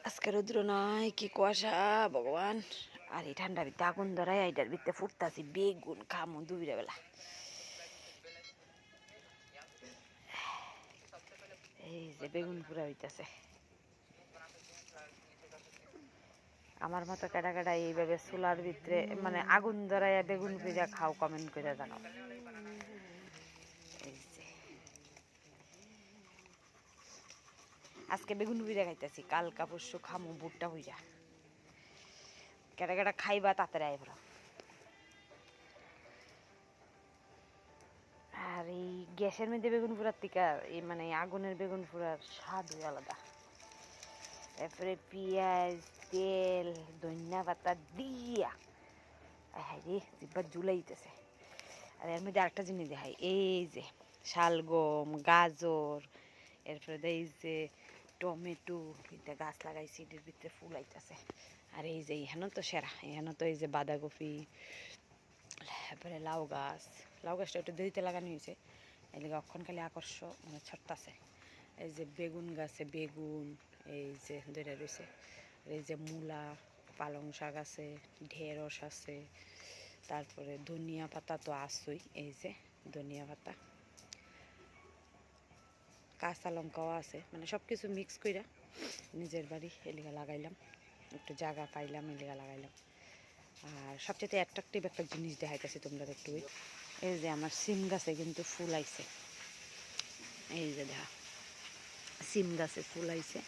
আজকে রৌদ্র নাই, কি কুয়াশা ভগবান। আর এই ঠান্ডার ভিতরে আগুন ধরাই এইটার ভিতরে ফুটতাছি বেগুন খামু দুইটা বেলা। এই যে বেগুন পুরা হইতাছে। আমার মতো কেডা কেডা এইভাবে চুলার ভিতরে মানে আগুন ধরাইয়া বেগুন পুড়া খাও, কমেন্ট করে জানাও। এই যে আজকে বেগুন পুড়া খাইতেছি, কালকা পরশু খামু বুটটা হইয়া। কেডা কেডা খাইবা তাড়াতাড়ি আই পড়ো। আর এই গ্যাসের মধ্যে বেগুন পোড়ার থেকে এই মানে আগুনের বেগুন পোড়ার স্বাদই আলাদা। এরপরে পেঁয়াজ, তেল, ধনিয়া পাতা দিয়া হ্যাঁ রে জিব্বা জুলাইতেছে। আর এর মধ্যে আরেকটা জিনিস দেখাই, এই যে শালগম, গাজর, এরপরে এই যে টমেটো, এটা গাছ লাগাইছি, এটার ভিতরে ফুল আইতেছে। আর এই যে এখানেও তো সেরা, এখানে তো এই যে বাঁধাকপি, তারপরে লাউ গাছটা একটু দেরিতে লাগানো হয়েছে, এদিকে অক্ষণ খালি আকর্ষণ মানে ছড়তাছে। এই যে বেগুন গাছে বেগুন এই যে ধরে রয়েছে। এই যে মূলা, পালং শাক আছে, ঢেঁড়স আছে, তারপরে ধনিয়া পাতা তো আসই, এই যে ধনিয়া পাতা, কাঁচা লঙ্কাও আছে, মানে সব কিছু মিক্স কইরা নিজের বাড়ি এলিগা লাগাইলাম, একটু জায়গা পাইলাম এলিগা লাগাইলাম। আর সবচেয়ে অ্যাট্রাকটিভ একটা জিনিস দেখাইতেছি তোমরা একটু, এই যে আমার সিম গাছে কিন্তু ফুল আইছে, এই যে দেখা সিম গাছে ফুল আইছে।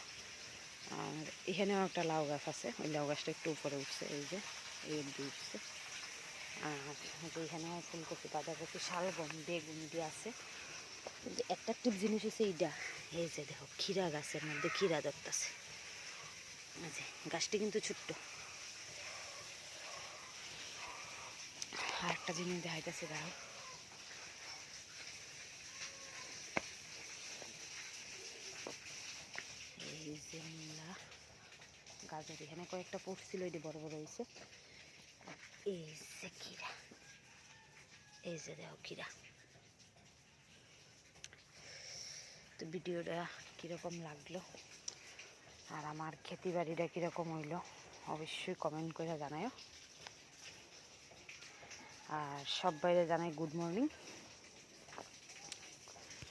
আর এখানেও একটা লাউ গাছ আছে, ওই লাউ গাছটা একটু উপরে উঠছে, এই যে এই অব্দি উঠছে। আর এখানেও ফুলকপি, বাঁধাকপি, শালগম, বেগুন দিয়ে আছে। কিন্তু অ্যাট্রাকটিভ জিনিস হচ্ছে এইটা, এই যে দেখো ক্ষীরা গাছের মধ্যে ক্ষীরা ধরতেছে। আচ্ছা গাছটি কিন্তু ছোট্ট। আর একটা জিনিস দেখাইতেছে দেখো, এই যে মূলা, গাজর এখানে কয়েকটা পড়ছিল, এটি বড় বড় হয়েছে। এই যে ক্ষীরা, এই যে দেখো ক্ষীরা। তো ভিডিওটা কীরকম লাগলো আর আমার খেতি বাড়িটা কীরকম হইলো অবশ্যই কমেন্ট করে জানাও। আর সব বাইরে জানাই গুড মর্নিং।